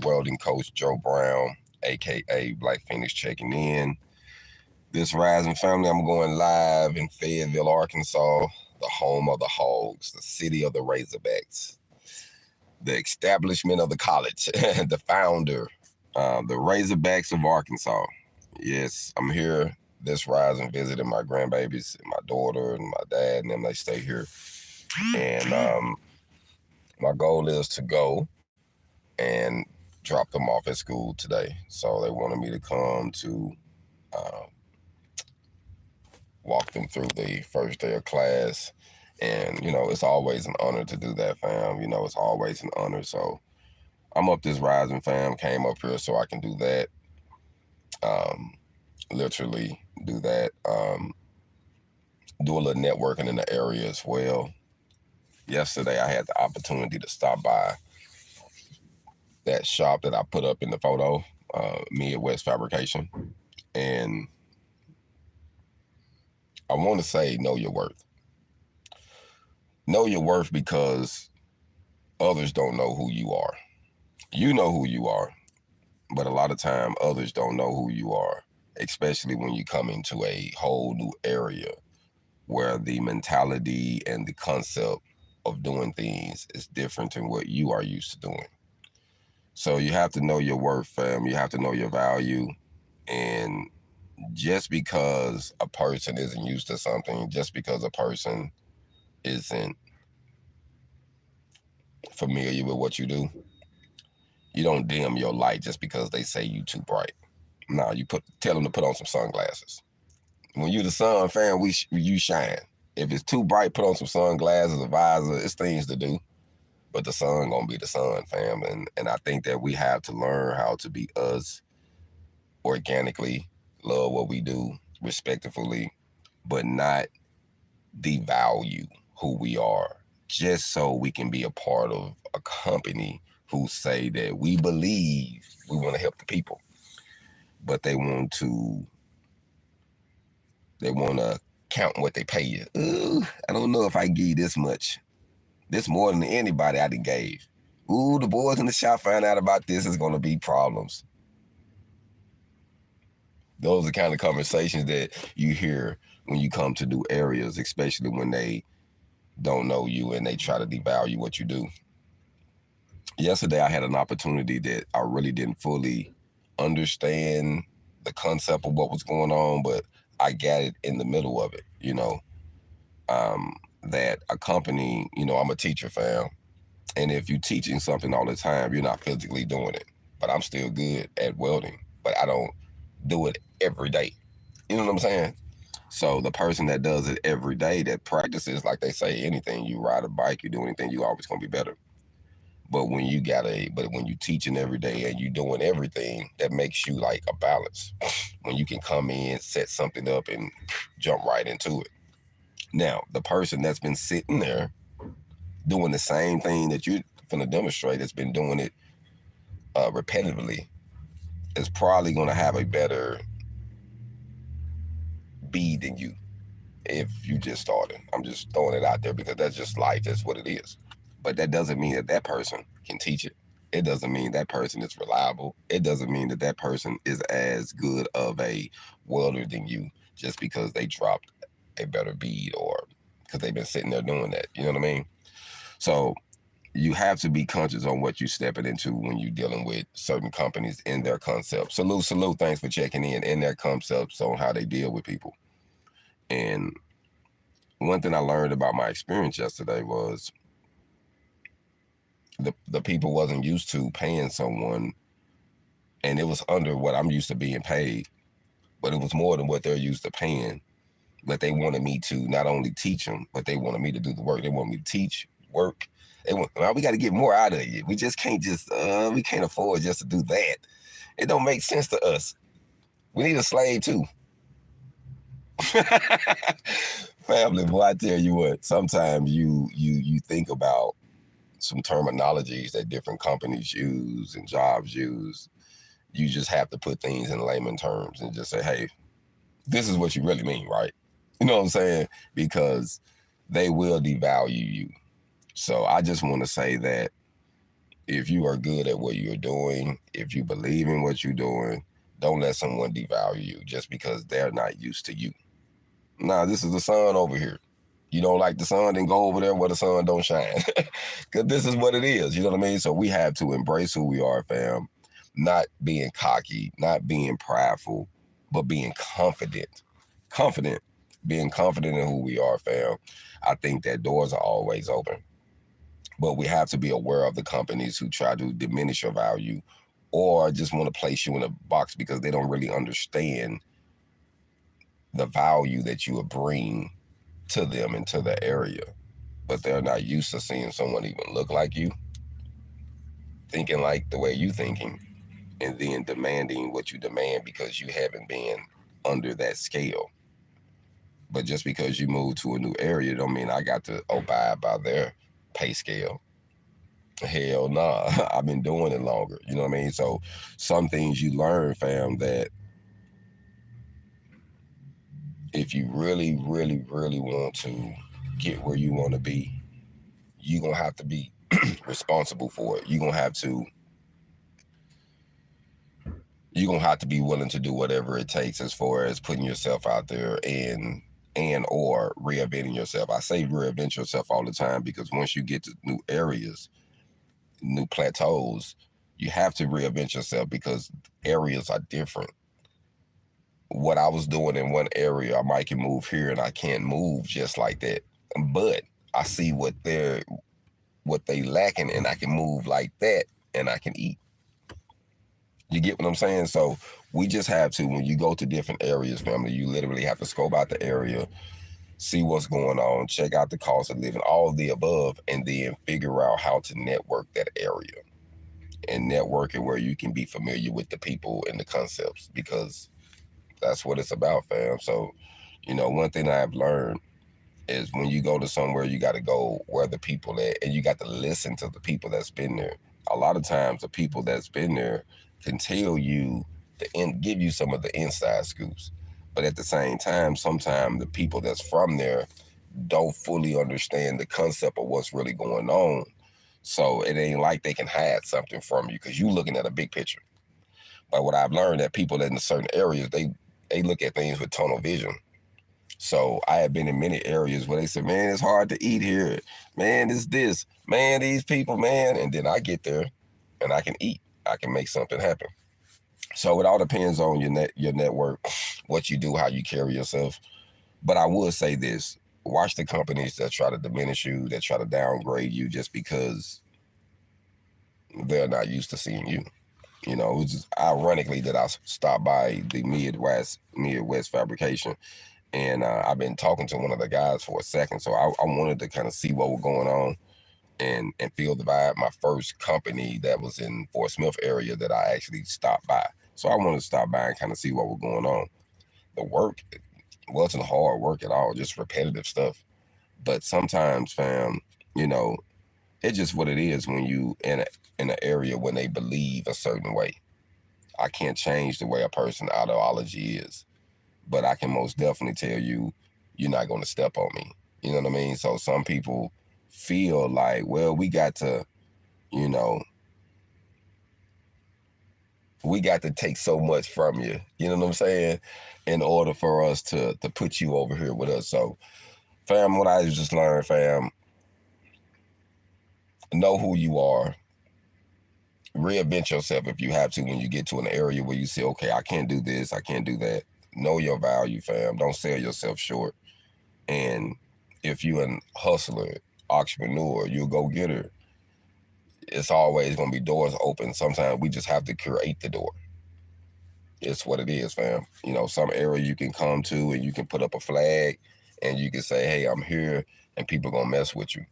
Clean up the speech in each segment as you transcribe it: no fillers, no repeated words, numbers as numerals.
welding coach Joe Brown, aka Black Phoenix, checking in. This rising family, I'm going live in Fayetteville, Arkansas, the home of the Hogs, the city of the Razorbacks, the establishment of the college, the founder, the Razorbacks of Arkansas. Yes, I'm here this rising visiting my grandbabies, and my daughter and my dad, and them. They stay here. And my goal is to go and drop them off at school today. So they wanted me to come to uh, walk them through the first day of class. And, it's always an honor to do that, fam. It's always an honor. So I'm up this rising, fam. Came up here so I can do that. Literally do that. Do a little networking in the area as well. Yesterday, I had the opportunity to stop by that shop that I put up in the photo, Midwest Fabrication. And I want to say, know your worth. Know your worth because others don't know who you are. You know who you are, but a lot of time others don't know who you are, especially when you come into a whole new area where the mentality and the concept of doing things is different than what you are used to doing. So you have to know your worth, fam. You have to know your value. And just because a person isn't used to something, just because a person isn't familiar with what you do, you don't dim your light just because they say you too bright. No, tell them to put on some sunglasses. When you the sun, fam, you shine. If it's too bright, put on some sunglasses, a visor. It's things to do. But the sun gonna be the sun, fam. And I think that we have to learn how to be us organically, love what we do, respectfully, but not devalue who we are just so we can be a part of a company who say that we believe we want to help the people, but they want to count what they pay you. Ooh, I don't know if I give you this much. This more than anybody I done gave. Ooh, the boys in the shop find out about this, is going to be problems. Those are the kind of conversations that you hear when you come to new areas, especially when they don't know you and they try to devalue what you do. Yesterday, I had an opportunity that I really didn't fully understand the concept of what was going on, but I got it in the middle of it, that a company, I'm a teacher, fam. And if you're teaching something all the time, you're not physically doing it. But I'm still good at welding, but I don't do it every day. You know what I'm saying? So the person that does it every day, that practices, like they say, anything, you ride a bike, you do anything, you always gonna be better. But when you teaching every day and you doing everything, that makes you like a balance. When you can come in, set something up, and jump right into it. Now, the person that's been sitting there doing the same thing that you're finna demonstrate, that's been doing it repetitively, is probably gonna have a better bead than you if you just started. I'm just throwing it out there because that's just life. That's what it is. But that doesn't mean that that person can teach it. It doesn't mean that person is reliable. It doesn't mean that that person is as good of a welder than you just because they dropped a better bead or because they've been sitting there doing that. You know what I mean? So you have to be conscious on what you're stepping into when you're dealing with certain companies in their concepts. Salute. Thanks for checking in their concepts on how they deal with people. And one thing I learned about my experience yesterday was the people wasn't used to paying someone, and it was under what I'm used to being paid, but it was more than what they're used to paying. But they wanted me to not only teach them, but they wanted me to do the work. They want me to teach, work. Well, we got to get more out of you. We just can't we can't afford just to do that. It don't make sense to us. We need a slave too. Family, boy, I tell you what, sometimes you think about some terminologies that different companies use and jobs use. You just have to put things in layman terms and just say, hey, this is what you really mean, right? You know what I'm saying? Because they will devalue you. So I just want to say that If you are good at what you're doing, if you believe in what you're doing, don't let someone devalue you just because they're not used to you. Nah, this is the sun over here. You don't like the sun, then go over there where the sun don't shine. Because this is what it is, you know what I mean? So we have to embrace who we are, fam. Not being cocky, not being prideful, but being confident. Confident. Being confident in who we are, fam. I think that doors are always open. But we have to be aware of the companies who try to diminish your value or just want to place you in a box because they don't really understand the value that you would bring to them and to the area. But they're not used to seeing someone even look like you, thinking like the way you thinking, and then demanding what you demand because you haven't been under that scale. But just because you move to a new area don't mean I got to abide by their pay scale. Hell nah. I've been doing it longer. You know what I mean? So some things you learn, fam, that if you really, really, really want to get where you want to be, you're going to have to be responsible for it. You're going to have to be willing to do whatever it takes as far as putting yourself out there and or reinventing yourself. I say reinvent yourself all the time because once you get to new areas, new plateaus, you have to reinvent yourself because areas are different. What I was doing in one area, I might can move here and I can't move just like that. But I see what they lacking and I can move like that and I can eat. You get what I'm saying? So we just have to, when you go to different areas, family, you literally have to scope out the area, see what's going on, check out the cost of living, all of the above, and then figure out how to network that area. And networking where you can be familiar with the people and the concepts because that's what it's about, fam. So, one thing I've learned is when you go to somewhere, you got to go where the people at, and you got to listen to the people that's been there. A lot of times, the people that's been there can tell you give you some of the inside scoops, but at the same time, sometimes the people that's from there don't fully understand the concept of what's really going on. So it ain't like they can hide something from you because you looking at a big picture. But what I've learned that people in certain areas, they look at things with tunnel vision. So I have been in many areas where they say, man, it's hard to eat here. Man, it's this. Man, these people, man. And then I get there and I can eat. I can make something happen. So it all depends on your network, what you do, how you carry yourself. But I would say this. Watch the companies that try to diminish you, that try to downgrade you just because they're not used to seeing you. It's just ironically that I stopped by the Midwest fabrication. And I've been talking to one of the guys for a second, so I wanted to kind of see what was going on and feel the vibe. My first company that was in Fort Smith area that I actually stopped by. So I wanted to stop by and kind of see what was going on. The work wasn't hard work at all, just repetitive stuff. But sometimes, fam, it's just what it is when you in an area when they believe a certain way. I can't change the way a person's ideology is, but I can most definitely tell you, you're not going to step on me. You know what I mean? So some people feel like, well, we got to take so much from you. You know what I'm saying? In order for us to put you over here with us. So, fam, what I just learned, fam, know who you are. Reinvent yourself if you have to when you get to an area where you say, okay, I can't do this, I can't do that. Know your value, fam. Don't sell yourself short. And if you're a hustler, entrepreneur, you're a go-getter, it's always going to be doors open. Sometimes we just have to create the door. It's what it is, fam. Some area you can come to and you can put up a flag and you can say, hey, I'm here, and people going to mess with you.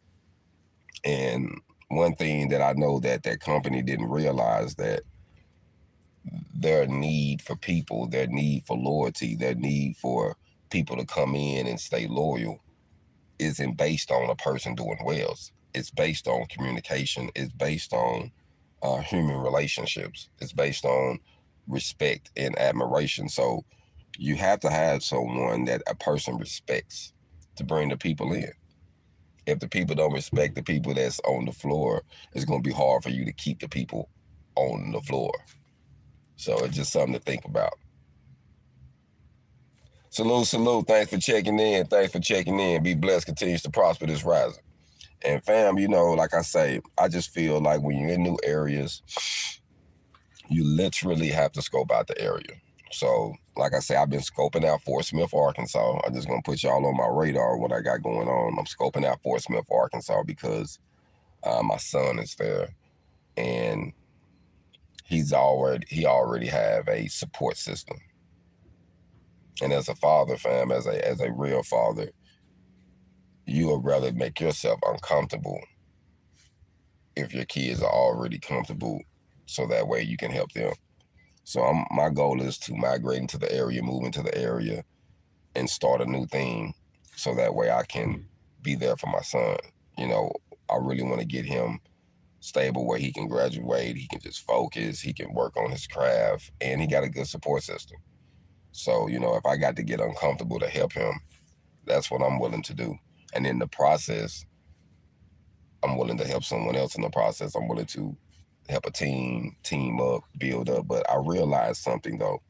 And one thing that I know that company didn't realize that their need for people, their need for loyalty, their need for people to come in and stay loyal isn't based on a person doing well. It's based on communication. It's based on human relationships. It's based on respect and admiration. So you have to have someone that a person respects to bring the people in. If the people don't respect the people that's on the floor, it's going to be hard for you to keep the people on the floor. So it's just something to think about. Salute, salute. Thanks for checking in. Thanks for checking in. Be blessed. Continues to prosper this rising. And fam, you know, like I say, I just feel like when you're in new areas, you literally have to scope out the area. So, like I say, I've been scoping out Fort Smith, Arkansas. I'm just going to put y'all on my radar what I got going on. I'm scoping out Fort Smith, Arkansas because my son is there. And he already have a support system. And as a father, fam, as a real father, you would rather make yourself uncomfortable if your kids are already comfortable, so that way you can help them. So my goal is to migrate into the area, move into the area, and start a new thing, so that way I can be there for my son. You know, I really want to get him stable where he can graduate, he can just focus, he can work on his craft, and he got a good support system. So, you know, if I got to get uncomfortable to help him, that's what I'm willing to do. And in the process, I'm willing to help someone else in the process. I'm willing to help a team up, build up. But I realized something though.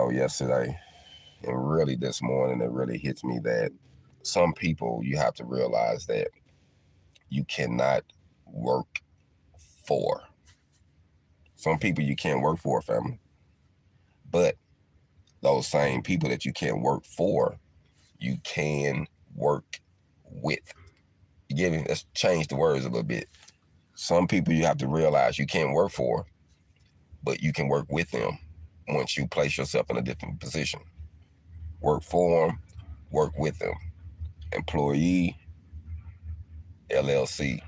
Yesterday, and really this morning, it really hits me that some people, you have to realize that you cannot work for. Some people you can't work for, family. But those same people that you can't work for, you can work with. You get me? Let's change the words a little bit. Some people you have to realize you can't work for, but you can work with them once you place yourself in a different position. Work for them, work with them. Employee, LLC,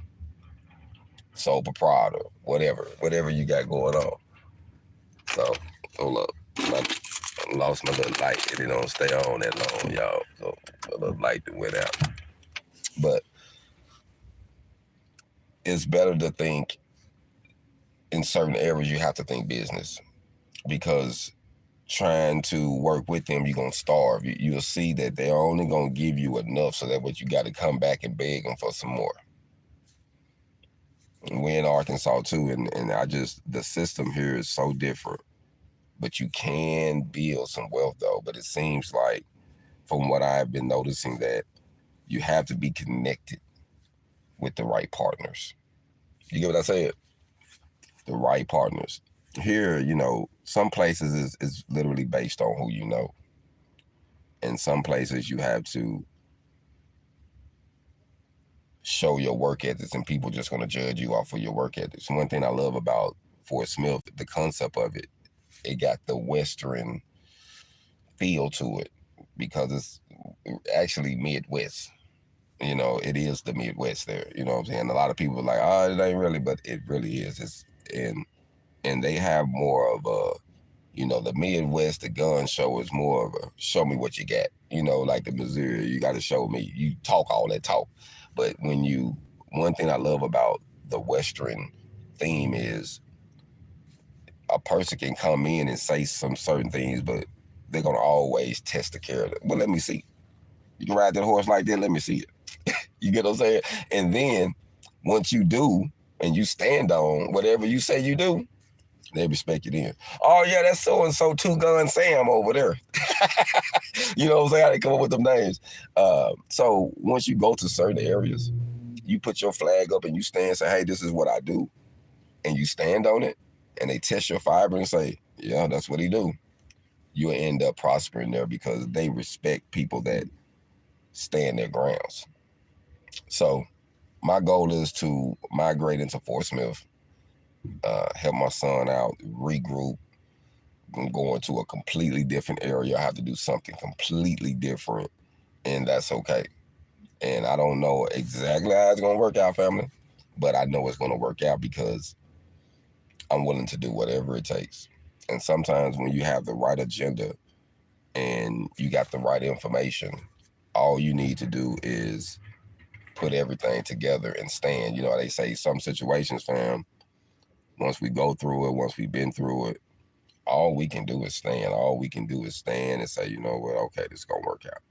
sole proprietor, whatever you got going on. So, hold up. I lost my little light and it don't stay on that long, y'all. So, a little light that went out. But it's better to think in certain areas you have to think business, because trying to work with them, you're going to starve. You'll see that they're only going to give you enough, so that what you got to come back and beg them for some more. And we're in Arkansas too, and the system here is so different. But you can build some wealth though. But it seems like, from what I've been noticing, that you have to be connected with the right partners. You get what I said? The right partners. Here, you know, some places is literally based on who you know. In some places you have to show your work ethics, and people just going to judge you off of your work ethics. One thing I love about Fort Smith, the concept of it got the Western feel to it, because it's actually Midwest. You know, it is the Midwest there. You know what I'm saying? A lot of people are like, oh, it ain't really, but it really is. And they have more of a, you know, the Midwest, the gun show is more of a show me what you got. You know, like the Missouri, you got to show me. You talk all that talk. But one thing I love about the Western theme is a person can come in and say some certain things, but they're going to always test the character. Well, let me see. You can ride that horse like that? Let me see it. You get what I'm saying? And then once you do, and you stand on whatever you say you do, they respect you then. Oh, yeah, that's so-and-so Two Gun Sam over there. You know what I'm saying? How they come up with them names. So once you go to certain areas, you put your flag up and you stand and say, hey, this is what I do. And you stand on it, and they test your fiber and say, yeah, that's what he do. You'll end up prospering there, because they respect people that stand their grounds. So my goal is to migrate into Fort Smith, help my son out, regroup. I'm going to a completely different area. I have to do something completely different, and that's okay. And I don't know exactly how it's going to work out, family, but I know it's going to work out because I'm willing to do whatever it takes. And sometimes when you have the right agenda and you got the right information, all you need to do is put everything together and stand. You know, they say some situations, fam, once we go through it, once we've been through it, all we can do is stand. All we can do is stand and say, you know what, okay, this is going to work out.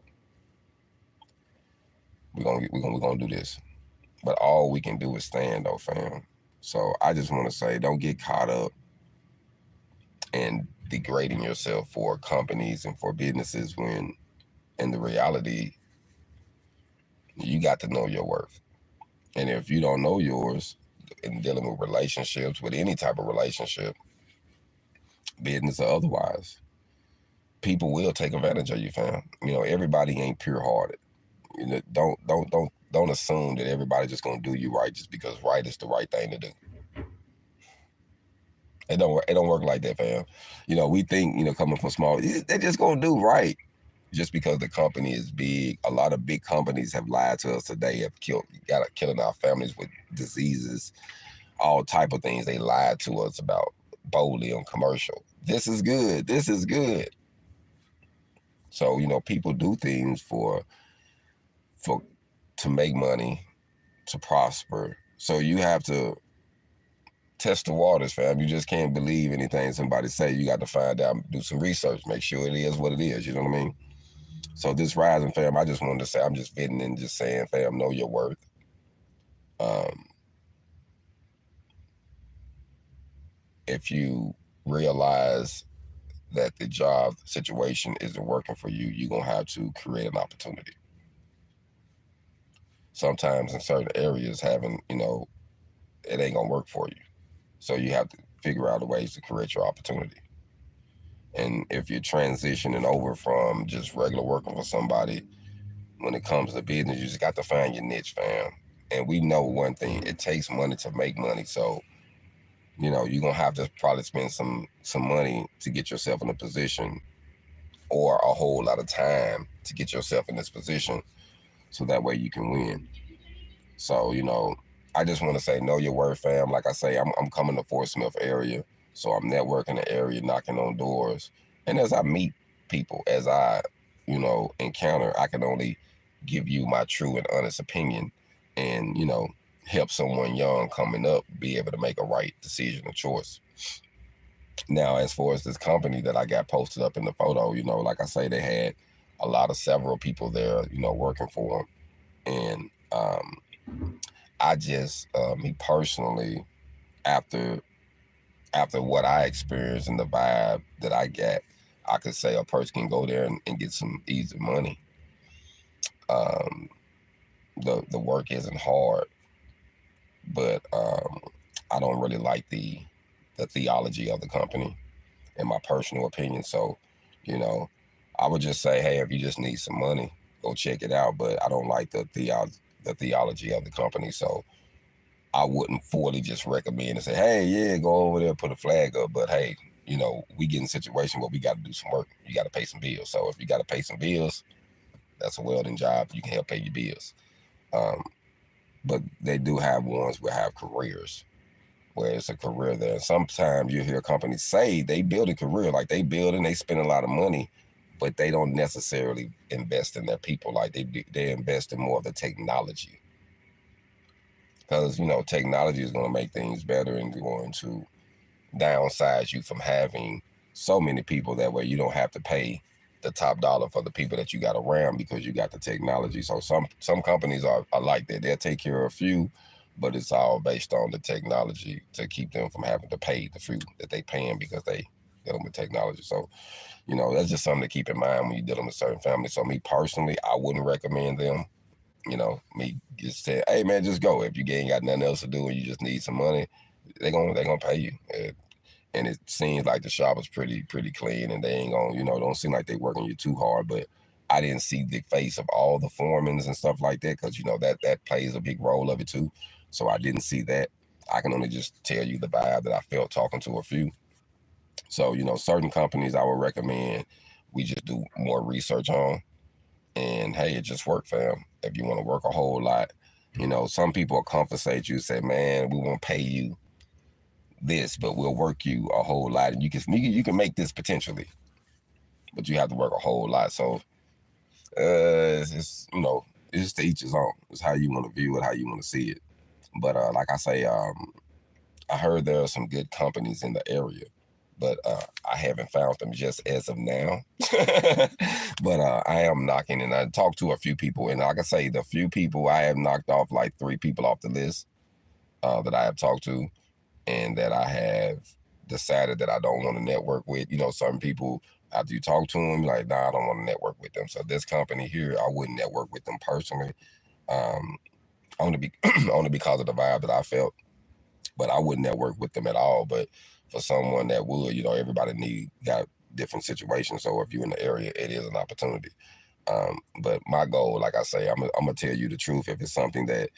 we're gonna do this. But all we can do is stand though, fam. So I just want to say, don't get caught up in degrading yourself for companies and for businesses when in the reality you got to know your worth. And if you don't know yours in dealing with relationships, with any type of relationship, business or otherwise, people will take advantage of you, fam. Everybody ain't pure hearted. Don't assume that everybody's just gonna do you right just because right is the right thing to do. It don't work like that, fam. We think, coming from small, they're just gonna do right just because the company is big. A lot of big companies have lied to us today, have killing our families with diseases, all type of things they lied to us about boldly on commercial. This is good. This is good. So, people do things to make money, to prosper. So you have to test the waters, fam. You just can't believe anything somebody say. You got to find out, do some research, make sure it is what it is. You know what I mean? So this rising, fam, I just wanted to say, I'm just fitting and just saying, fam, know your worth. If you realize that the job situation isn't working for you, you're going to have to create an opportunity. Sometimes in certain areas, it ain't going to work for you. So you have to figure out ways to create your opportunity. And if you're transitioning over from just regular working for somebody, when it comes to business, you just got to find your niche, fam. And we know one thing, it takes money to make money. So, you're going to have to probably spend some money to get yourself in a position, or a whole lot of time to get yourself in this position, so that way you can win. So, I just want to say, know your worth, fam. Like I say, I'm coming to Fort Smith area, so I'm networking the area, knocking on doors. And as I meet people, as I, encounter, I can only give you my true and honest opinion, and, help someone young coming up be able to make a right decision or choice. Now, as far as this company that I got posted up in the photo, like I say, they had several people there, working for them. And I just, me personally, after what I experienced and the vibe that I get, I could say a person can go there and get some easy money. The work isn't hard, but I don't really like the theology of the company, in my personal opinion. So, I would just say, hey, if you just need some money, go check it out. But I don't like the theology of the company. So I wouldn't fully just recommend and say, hey, yeah, go over there, put a flag up. But hey, we get in a situation where we got to do some work. You got to pay some bills. So if you got to pay some bills, that's a welding job. You can help pay your bills. But they do have ones where have careers, where it's a career there. Sometimes you hear companies say they build a career, like they build and they spend a lot of money, but they don't necessarily invest in their people. Like they invest in more of the technology. Because, technology is going to make things better and going to downsize you from having so many people. That way you don't have to pay the top dollar for the people that you got around, because you got the technology. So some companies are like that. They'll take care of a few, but it's all based on the technology to keep them from having to pay the few that they paying because they dealing with technology. So, that's just something to keep in mind when you're dealing with certain families. So me personally, I wouldn't recommend them. Me just say, hey man, just go. If you ain't got nothing else to do and you just need some money, they gonna pay you. And it seems like the shop is pretty clean, and they ain't gonna, don't seem like they working you too hard. But I didn't see the face of all the foremans and stuff like that, because that plays a big role of it too. So I didn't see that. I can only just tell you the vibe that I felt talking to a few. So, certain companies I would recommend we just do more research on. And hey, it just worked, fam. If you want to work a whole lot, some people will compensate you, say, man, we won't pay you this, but we'll work you a whole lot, and you can make this potentially, but you have to work a whole lot. So it's it's just to each his own. It's how you want to view it, how you want to see it. But like I say, I heard there are some good companies in the area but I haven't found them just as of now. But I am knocking, and I talked to a few people, and like I say, the few people I have knocked off, like 3 people off the list that I have talked to, and that I have decided that I don't want to network with. You know, certain people, after you talk to them, like, nah, I don't want to network with them. So this company here, I wouldn't network with them personally, um, only because of the vibe that I felt. But I wouldn't network with them at all. But for someone that would, you know, everybody got different situations. So if you're in the area, it is an opportunity. But my goal, like I say, I'm gonna tell you the truth. If it's something that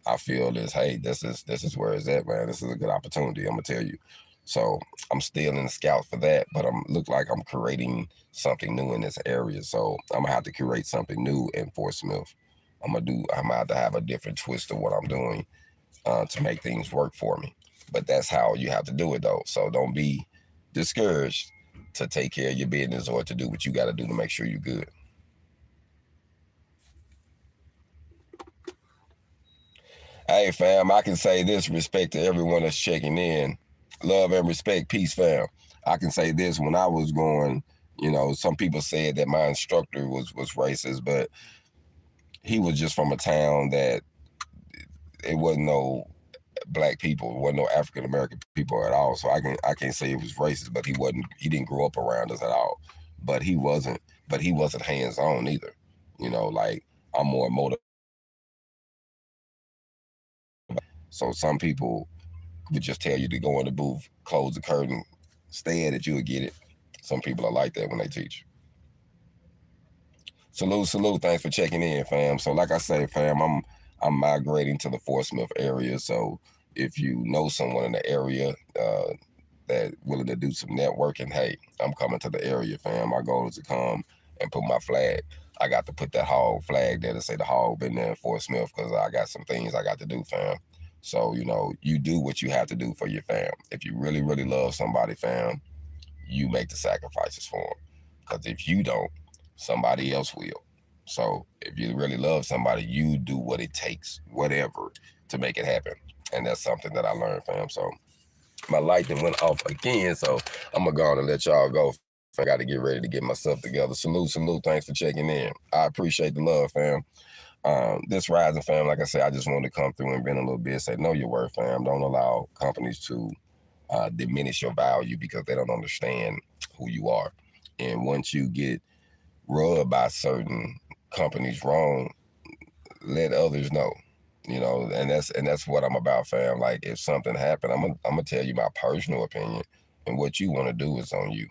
I feel is, hey, this is where it's at, man. This is a good opportunity. I'm gonna tell you. So I'm still in the scout for that, but I'm look like I'm creating something new in this area. So I'm gonna have to create something new in Fort Smith. I'm gonna have to have a different twist of what I'm doing to make things work for me. But that's how you have to do it, though. So don't be discouraged to take care of your business or to do what you got to do to make sure you're good. Hey, fam, I can say this, respect to everyone that's checking in. Love and respect, peace, fam. I can say this, when I was going, you know, some people said that my instructor was racist, but he was just from a town that it wasn't no black people, it wasn't no African American people at all. So I can't say it was racist, but he didn't grow up around us at all. But he wasn't hands on either. You know, like I'm more motivated. So some people would just tell you to go in the booth, close the curtain, stay at it, you'll get it. Some people are like that when they teach. Salute, salute. Thanks for checking in, fam. So like I say, fam, I'm migrating to the Fort Smith area. So if you know someone in the area that willing to do some networking, hey, I'm coming to the area, fam. My goal is to come and put my flag. I got to put that hog flag there to say the hog been there in Fort Smith because I got some things I got to do, fam. So, you know, you do what you have to do for your fam. If you really, really love somebody, fam, you make the sacrifices for them. Because if you don't, somebody else will. So if you really love somebody, you do what it takes, whatever, to make it happen. And that's something that I learned, fam. So my light then went off again, so I'm gonna go on and let y'all go. I got to get ready to get myself together. Salute, salute. Thanks for checking in. I appreciate the love, fam. This rising fam, like I said, I just wanted to come through and vent a little bit. Say, know your worth, fam. Don't allow companies to diminish your value because they don't understand who you are. And once you get rubbed by certain companies wrong, let others know. You know, and that's what I'm about, fam. Like if something happened, I'm gonna tell you my personal opinion, and what you want to do is on you.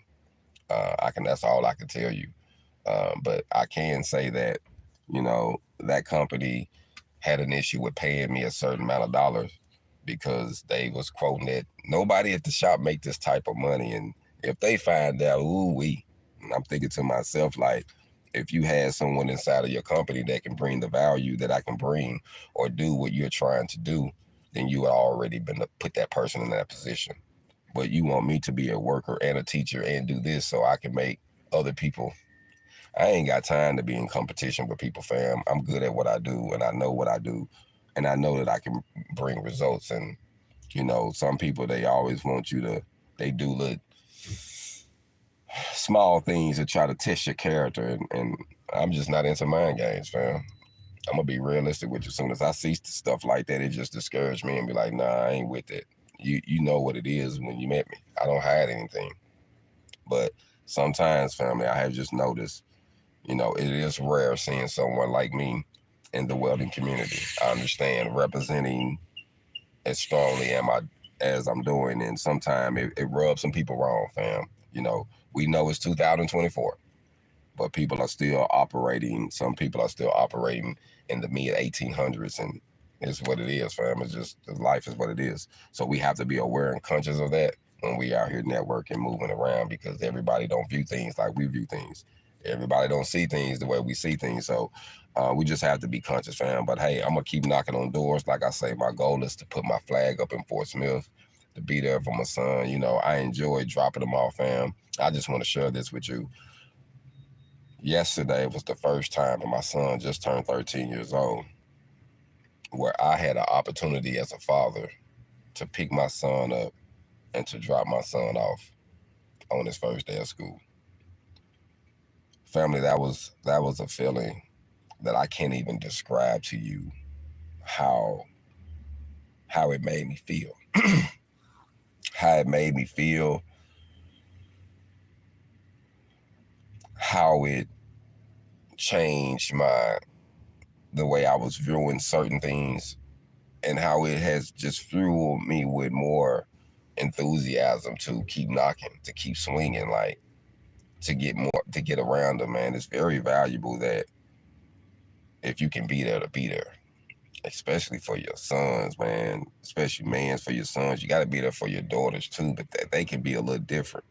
That's all I can tell you. But I can say that, you know, that company had an issue with paying me a certain amount of dollars because they was quoting that nobody at the shop make this type of money, and if they find out, ooh wee. I'm thinking to myself like, if you had someone inside of your company that can bring the value that I can bring or do what you're trying to do, then you had already been to put that person in that position. But you want me to be a worker and a teacher and do this so I can make other people. I ain't got time to be in competition with people, fam. I'm good at what I do and I know what I do. And I know that I can bring results. And, you know, some people, they always want you to, they do little small things to try to test your character. And I'm just not into mind games, fam. I'm gonna be realistic with you. As soon as I see stuff like that, it just discouraged me and be like, nah, I ain't with it. You know what it is when you met me. I don't hide anything. But sometimes, family, I have just noticed, you know, it is rare seeing someone like me in the welding community. I understand representing as strongly as I'm doing, and sometimes it rubs some people wrong, fam. You know, we know it's 2024, but people are still operating. Some people are still operating in the mid 1800s, and it's what it is, fam. It's just life is what it is. So we have to be aware and conscious of that when we out here networking, moving around, because everybody don't view things like we view things. Everybody don't see things the way we see things. So we just have to be conscious, fam. But hey, I'm gonna keep knocking on doors. Like I say, my goal is to put my flag up in Fort Smith, to be there for my son. You know, I enjoy dropping them off, fam. I just want to share this with you. Yesterday was the first time, and my son just turned 13 years old, where I had an opportunity as a father to pick my son up and to drop my son off. on his first day of school. Family, that was a feeling that I can't even describe to you how it made me feel. How it made me feel, how it changed the way I was viewing certain things, and how it has just fueled me with more enthusiasm to keep knocking, to keep swinging, like to get around them, man. It's very valuable that if you can be there, to be there, especially for your sons, man. Especially mans for your sons. You got to be there for your daughters too, but they can be a little different.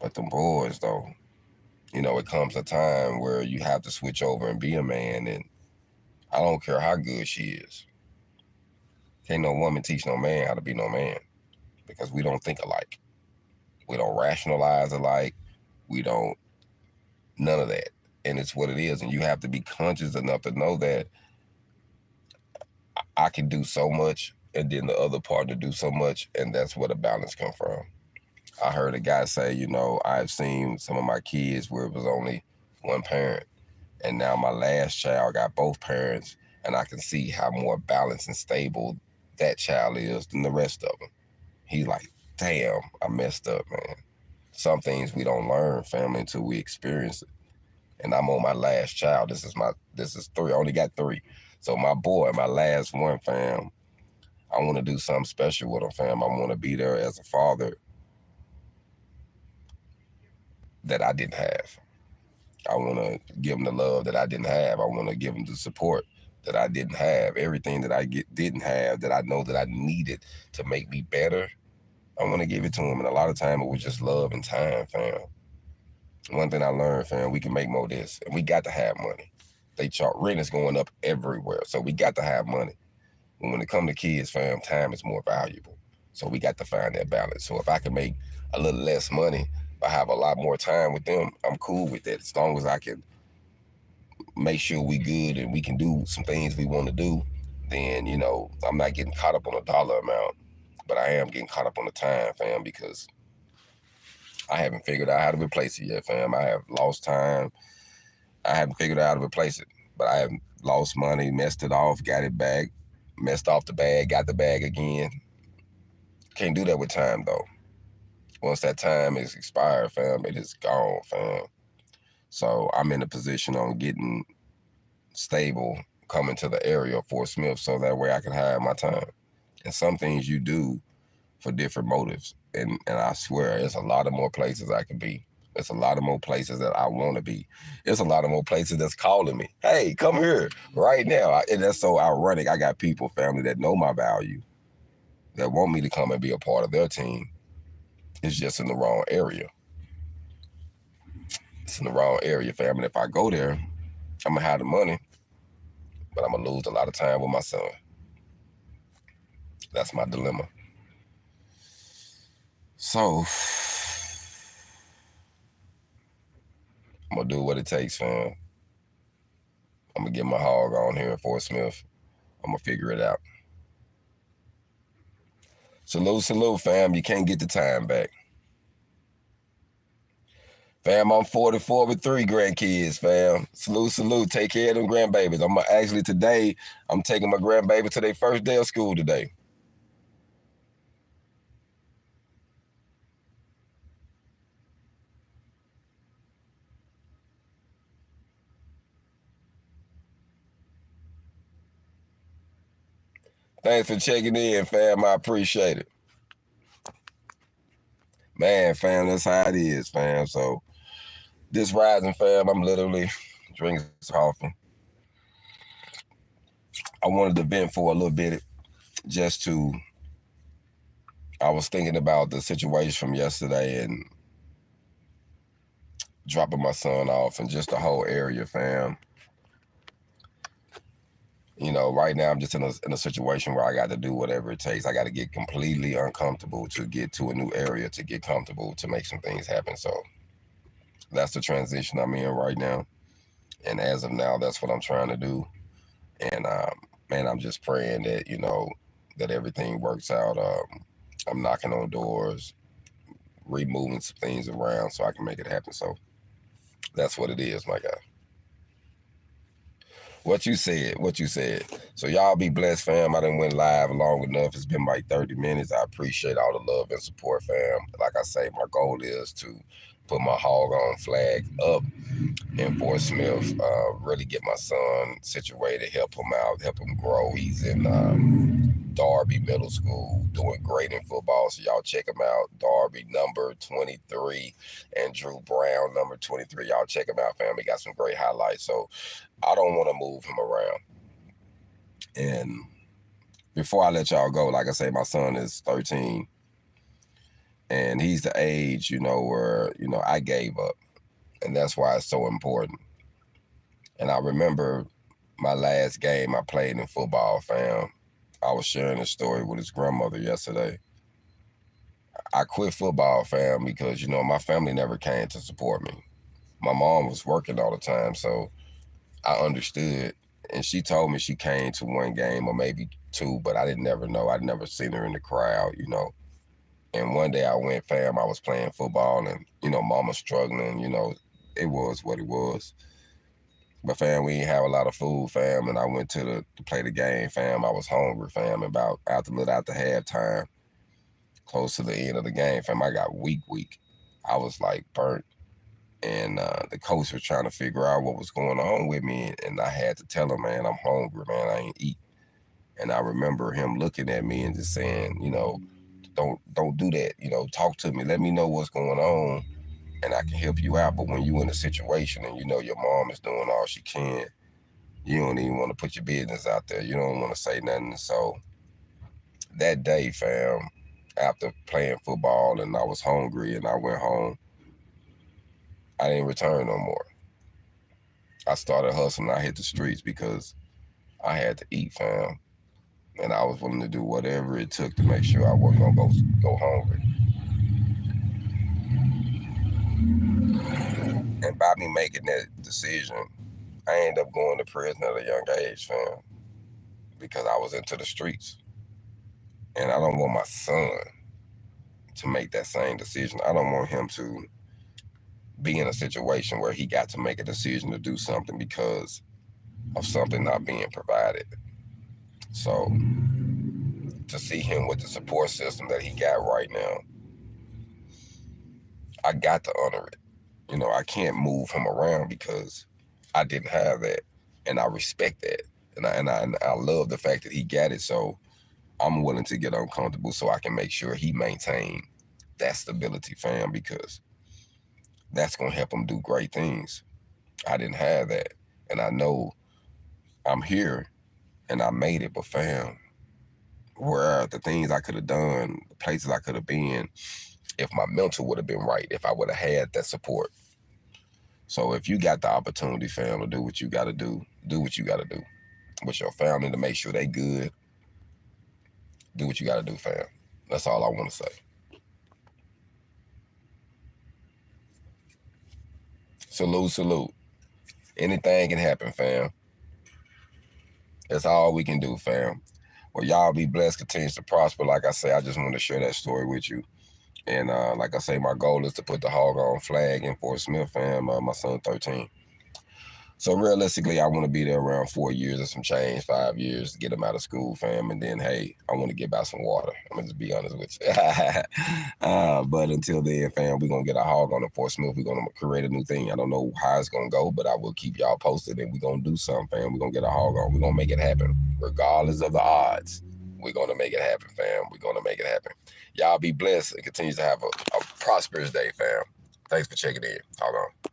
But them boys, though, it comes a time where you have to switch over and be a man, and I don't care how good she is. Can't no woman teach no man how to be no man, because we don't think alike. We don't rationalize alike. We don't, none of that. And it's what it is. And you have to be conscious enough to know that I can do so much, and then the other partner do so much, and that's where the balance come from. I heard a guy say, I've seen some of my kids where it was only one parent, and now my last child got both parents, and I can see how more balanced and stable that child is than the rest of them. He's like, damn, I messed up, man. Some things we don't learn, family, until we experience it. And I'm on my last child. This is three. I only got three. So my boy, my last one, fam, I want to do something special with him, fam. I want to be there as a father that I didn't have. I want to give him the love that I didn't have. I want to give him the support that I didn't have. Everything that I didn't have, that I know that I needed to make me better, I want to give it to him. And a lot of time it was just love and time, fam. One thing I learned, fam, we can make more of this, and we got to have money. Rent is going up everywhere, so we got to have money. And when it comes to kids, fam, time is more valuable. So we got to find that balance. So if I can make a little less money, but have a lot more time with them, I'm cool with that. As long as I can make sure we good and we can do some things we want to do, then, I'm not getting caught up on a dollar amount, but I am getting caught up on the time, fam, because I haven't figured out how to replace it yet, fam. I have lost time. I haven't figured out how to replace it, but I have lost money, messed it off, got it back, messed off the bag, got the bag again. Can't do that with time, though. Once that time is expired, fam, it is gone, fam. So I'm in a position on getting stable, coming to the area of Fort Smith, so that way I can have my time. And some things you do for different motives. And I swear, there's a lot of more places I can be. There's a lot of more places that I want to be. There's a lot of more places that's calling me. Hey, come here right now. And that's so ironic. I got people, family, that know my value, that want me to come and be a part of their team. It's just in the wrong area. It's in the wrong area, family. If I go there, I'm going to have the money, but I'm going to lose a lot of time with my son. That's my dilemma. So I'm going to do what it takes, fam. I'm going to get my hog on here in Fort Smith. I'm going to figure it out. Salute, fam. You can't get the time back. Fam, I'm 44 with 3 grandkids, fam. Salute. Take care of them grandbabies. Today, I'm taking my grandbaby to their first day of school today. Thanks for checking in, fam. I appreciate it. Man, fam, that's how it is, fam. So this rising, fam, I'm literally drinking coffee. I wanted to vent for a little bit, I was thinking about the situation from yesterday and dropping my son off and just the whole area, fam. Right now I'm just in a situation where I got to do whatever it takes. I got to get completely uncomfortable to get to a new area, to get comfortable, to make some things happen. So that's the transition I'm in right now. And as of now, that's what I'm trying to do. And, man, I'm just praying that, that everything works out. I'm knocking on doors, removing some things around so I can make it happen. So that's what it is, my guy. What you said. So y'all be blessed, fam. I done went live long enough. It's been like 30 minutes. I appreciate all the love and support, fam. Like I say, my goal is to put my HogOn flag up in Fort Smith, really get my son situated, help him out, help him grow. He's in Darby Middle School, doing great in football. So y'all check him out. Darby number 23 and Drew Brown number 23. Y'all check him out, fam. He got some great highlights. So I don't want to move him around. And before I let y'all go, like I say, my son is 13. And he's the age, where, I gave up. And that's why it's so important. And I remember my last game I played in football, fam. I was sharing a story with his grandmother yesterday. I quit football, fam, because, my family never came to support me. My mom was working all the time, so I understood. And she told me she came to one game or maybe two, but I didn't never know. I'd never seen her in the crowd, And one day I went, fam, I was playing football and, mama struggling, it was what it was. But fam, we didn't have a lot of food, fam, and I went to play the game, fam. I was hungry, fam. About after halftime, close to the end of the game, fam, I got weak. I was like burnt, and the coach was trying to figure out what was going on with me, and I had to tell him, man, I'm hungry, man. I ain't eat. And I remember him looking at me and just saying, don't do that. Talk to me. Let me know what's going on. And I can help you out. But when you're in a situation and your mom is doing all she can, you don't even want to put your business out there. You don't want to say nothing. So that day, fam, after playing football and I was hungry and I went home, I didn't return no more. I started hustling. I hit the streets because I had to eat, fam. And I was willing to do whatever it took to make sure I wasn't going to go hungry. And by me making that decision, I ended up going to prison at a young age, fam, because I was into the streets. And I don't want my son to make that same decision. I don't want him to be in a situation where he got to make a decision to do something because of something not being provided. So to see him with the support system that he got right now, I got to honor it. I can't move him around because I didn't have that, and I respect that, and I love the fact that he got it. So I'm willing to get uncomfortable so I can make sure he maintain that stability, fam, because that's gonna help him do great things. I didn't have that, and I know I'm here, and I made it. But fam, where are the things I could have done, the places I could have been, if my mental would have been right, if I would have had that support. So if you got the opportunity, fam, to do what you got to do what you got to do with your family to make sure they good. Do what you got to do, fam. That's all I want to say. Salute. Anything can happen, fam. That's all we can do, fam. Well, y'all be blessed, continues to prosper. Like I say, I just want to share that story with you. And like I say, my goal is to put the HogOn flag in Fort Smith, fam. My son 13. So realistically, I want to be there around 4 years or some change, 5 years to get him out of school, fam. And then, hey, I want to get by some water. I'm going to just be honest with you. But until then, fam, we're going to get our HogOn in Fort Smith. We're going to create a new thing. I don't know how it's going to go, but I will keep y'all posted, and we're going to do something, fam. We're going to get our HogOn. We're going to make it happen, regardless of the odds. We're going to make it happen, fam. We're going to make it happen. Y'all be blessed and continue to have a prosperous day, fam. Thanks for checking in. HogOn.